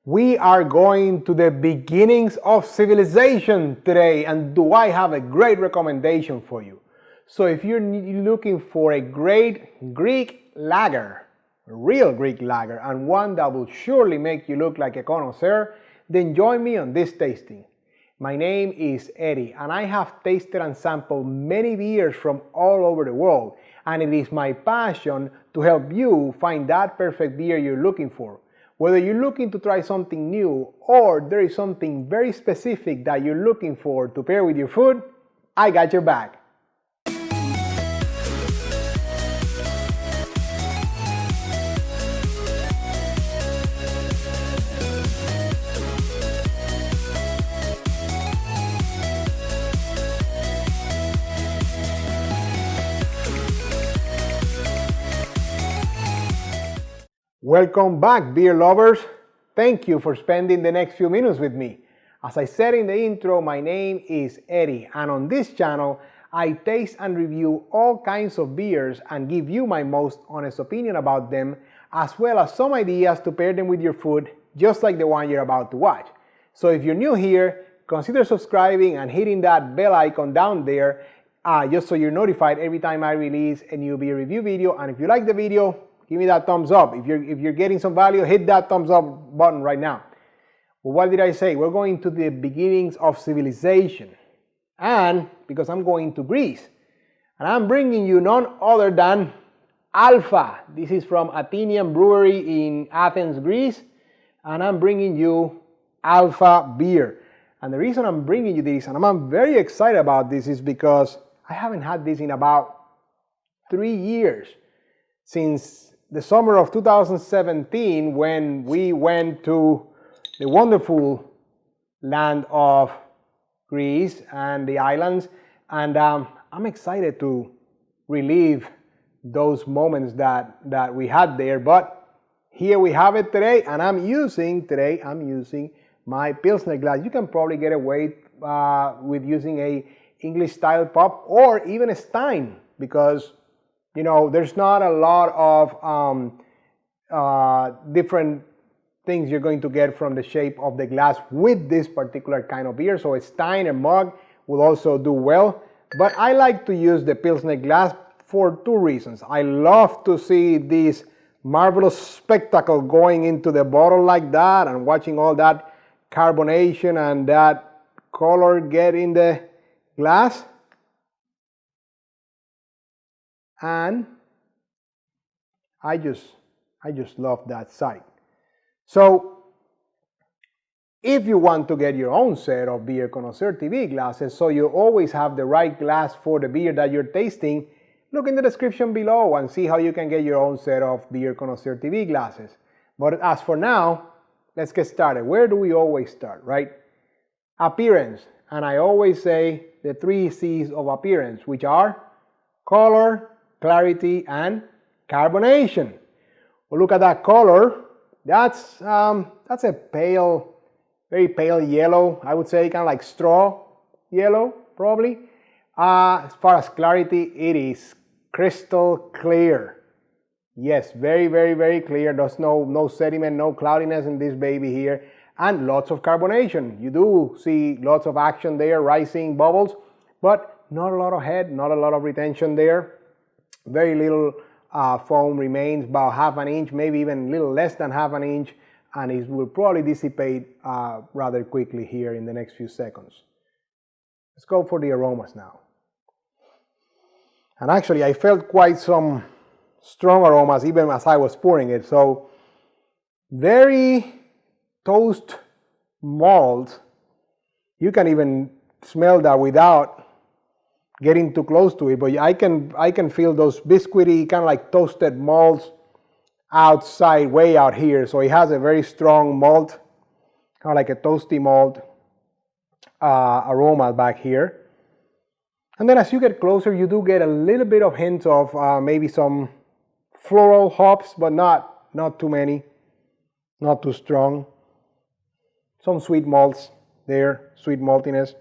We are going to the beginnings of civilization today, and do I have a great recommendation for you. So if you're looking for a great Greek lager, a real Greek lager, and one that will surely make you look like a connoisseur, then join me on this tasting. My name is Eddie, and I have tasted and sampled many beers from all over the world, and it is my passion to help you find that perfect beer you're looking for. Whether you're looking to try something new or there is something very specific that you're looking for to pair with your food, I got your back. Welcome back, beer lovers. Thank you for spending the next few minutes with me. As I said in the intro, my name is Eddie, and on this channel, I taste and review all kinds of beers and give you my most honest opinion about them, as well as some ideas to pair them with your food, just like the one you're about to watch. So if you're new here, consider subscribing and hitting that bell icon down there, just so you're notified every time I release a new beer review video. And if you like the video, give me that thumbs up. If you're getting some value, hit that thumbs up button right now. Well, what did I say? We're going to the beginnings of civilization. And because I'm going to Greece, and I'm bringing you none other than Alfa. This is from Athenian Brewery in Athens, Greece. And I'm bringing you Alfa beer. And the reason I'm bringing you this, and I'm very excited about this, is because I haven't had this in about 3 years. Since the summer of 2017, when we went to the wonderful land of Greece and the islands, and I'm excited to relive those moments that we had there. But here we have it today, and I'm using my Pilsner glass. You can probably get away with using a English style pop or even a Stein, because you know, there's not a lot of different things you're going to get from the shape of the glass with this particular kind of beer. So a Stein, a mug will also do well. But I like to use the Pilsner glass for two reasons. I love to see this marvelous spectacle going into the bottle like that and watching all that carbonation and that color get in the glass. And I just love that sight. So if you want to get your own set of Beer Connoisseur TV glasses, so you always have the right glass for the beer that you're tasting, look in the description below and see how you can get your own set of Beer Connoisseur TV glasses. But as for now, let's get started. Where do we always start, right? Appearance. And I always say the 3 C's of appearance, which are color, clarity, and carbonation. Well, look at that color. That's a pale, very pale yellow. I would say kind of like straw yellow, probably. As far as clarity, it is crystal clear. Yes, very, very, very clear. There's no sediment, no cloudiness in this baby here, and lots of carbonation. You do see lots of action there, rising bubbles, but not a lot of head, not a lot of retention there. Very little foam remains, about half an inch, maybe even a little less than half an inch, and it will probably dissipate rather quickly here in the next few seconds. Let's go for the aromas now. And actually, I felt quite some strong aromas even as I was pouring it. So, very toast malt. You can even smell that without getting too close to it, but I can feel those biscuity, kind of like toasted malts outside, way out here. So it has a very strong malt, kind of like a toasty malt aroma back here. And then as you get closer, you do get a little bit of hints of maybe some floral hops, but not too many, not too strong. Some sweet malts there, sweet maltiness.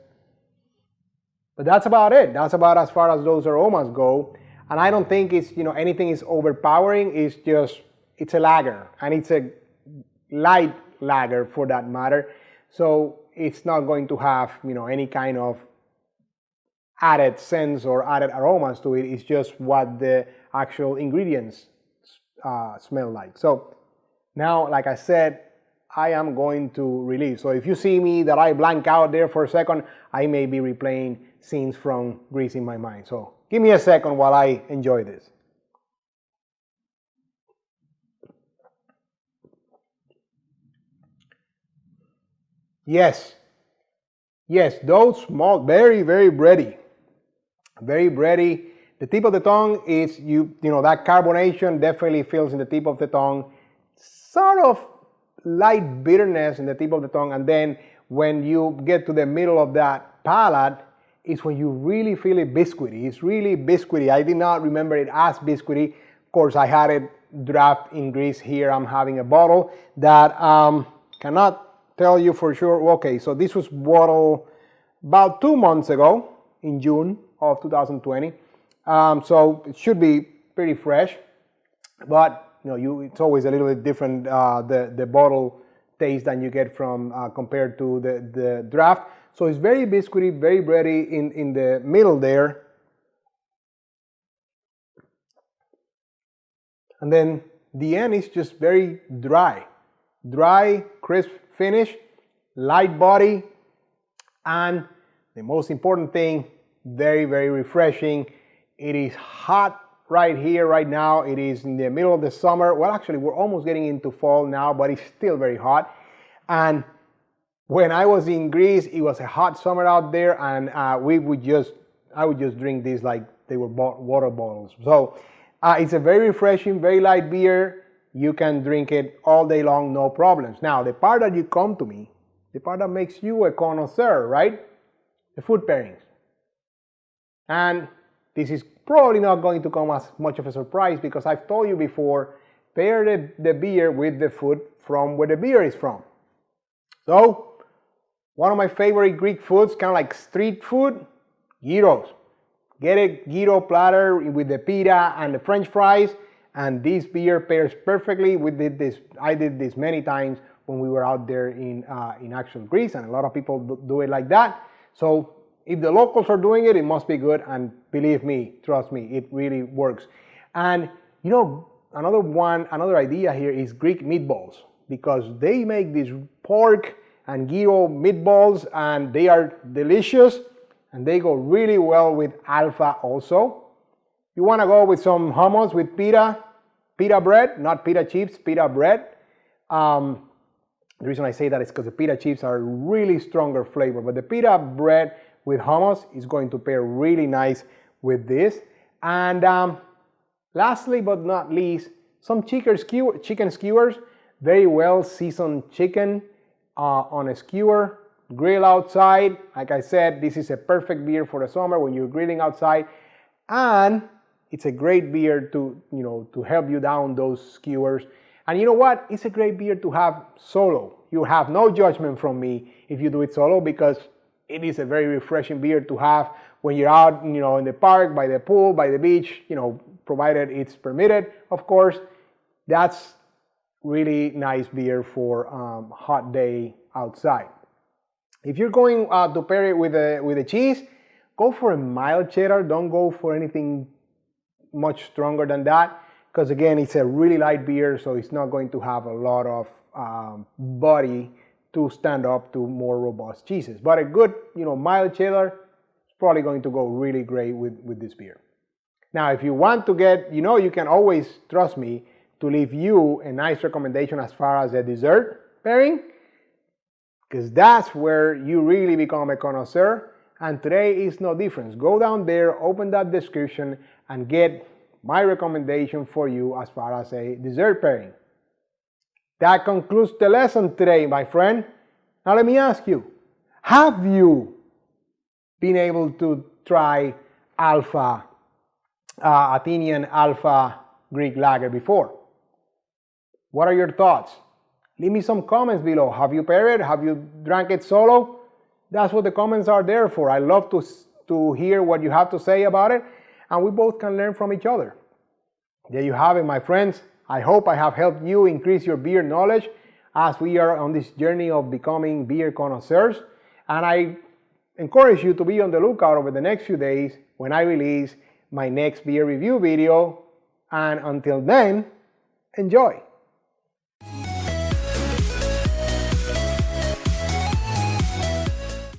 But that's about it. That's about as far as those aromas go. And I don't think it's, anything is overpowering. It's a lager, and it's a light lager for that matter. So it's not going to have, you know, any kind of added scents or added aromas to it. It's just what the actual ingredients smell like. So now, like I said, I am going to release. So if you see me that I blank out there for a second, I may be replaying scenes from Greece in my mind. So give me a second while I enjoy this. Yes, those small, very, very bready. Very bready. The tip of the tongue is, you know, that carbonation definitely feels in the tip of the tongue. Sort of light bitterness in the tip of the tongue, and then when you get to the middle of that palate is when you really feel it biscuity. It's really biscuity. I did not remember it as biscuity. Of course, I had it draft in Greece. Here I'm having a bottle that cannot tell you for sure. Okay, so this was bottled about 2 months ago in June of 2020. So it should be pretty fresh, but you know, it's always a little bit different, the bottle taste than you get from compared to the draft. So it's very biscuity, very bready in the middle there. And then the end is just very dry, crisp finish, light body, and the most important thing, very, very refreshing. It is hot right here, right now. It is in the middle of the summer. Well, actually, we're almost getting into fall now, but it's still very hot. And when I was in Greece, it was a hot summer out there, and I would just drink these like they were water bottles. So it's a very refreshing, very light beer. You can drink it all day long, no problems. Now, the part that you come to me, the part that makes you a connoisseur, right? The food pairings. And this is probably not going to come as much of a surprise because I've told you before, pair the beer with the food from where the beer is from. So, one of my favorite Greek foods, kind of like street food, gyros. Get a gyro platter with the pita and the French fries, and this beer pairs perfectly. I did this many times when we were out there in actual Greece, and a lot of people do it like that. So if the locals are doing it, it must be good, and believe me, trust me, it really works. And you know, another idea here is Greek meatballs, because they make these pork and gyro meatballs, and they are delicious, and they go really well with Alfa also. You want to go with some hummus with pita bread, not pita chips, pita bread. The reason I say that is because the pita chips are really stronger flavor, but the pita bread with hummus is going to pair really nice with this. And lastly but not least, some chicken skewers, very well seasoned chicken on a skewer, grill outside. Like I said, this is a perfect beer for the summer when you're grilling outside, and it's a great beer to help you down those skewers. And you know what? It's a great beer to have solo. You have no judgment from me if you do it solo, because it is a very refreshing beer to have when you're out, in the park, by the pool, by the beach, provided it's permitted, of course. That's really nice beer for hot day outside. If you're going to pair it with a cheese, go for a mild cheddar. Don't go for anything much stronger than that, because again, it's a really light beer, so it's not going to have a lot of body to stand up to more robust cheeses. But a good, mild cheddar is probably going to go really great with this beer. Now, if you want to get, you can always trust me to leave you a nice recommendation as far as a dessert pairing, because that's where you really become a connoisseur. And today is no difference. Go down there, open that description, and get my recommendation for you as far as a dessert pairing. That concludes the lesson today, my friend. Now let me ask you, have you been able to try Alfa, Athenian Alfa Greek Lager before? What are your thoughts? Leave me some comments below. Have you paired it? Have you drank it solo? That's what the comments are there for. I love to hear what you have to say about it, and we both can learn from each other. There you have it, my friends. I hope I have helped you increase your beer knowledge. as we are on this journey of becoming beer connoisseurs. And I encourage you to be on the lookout over the next few days when I release my next beer review video. And until then, enjoy!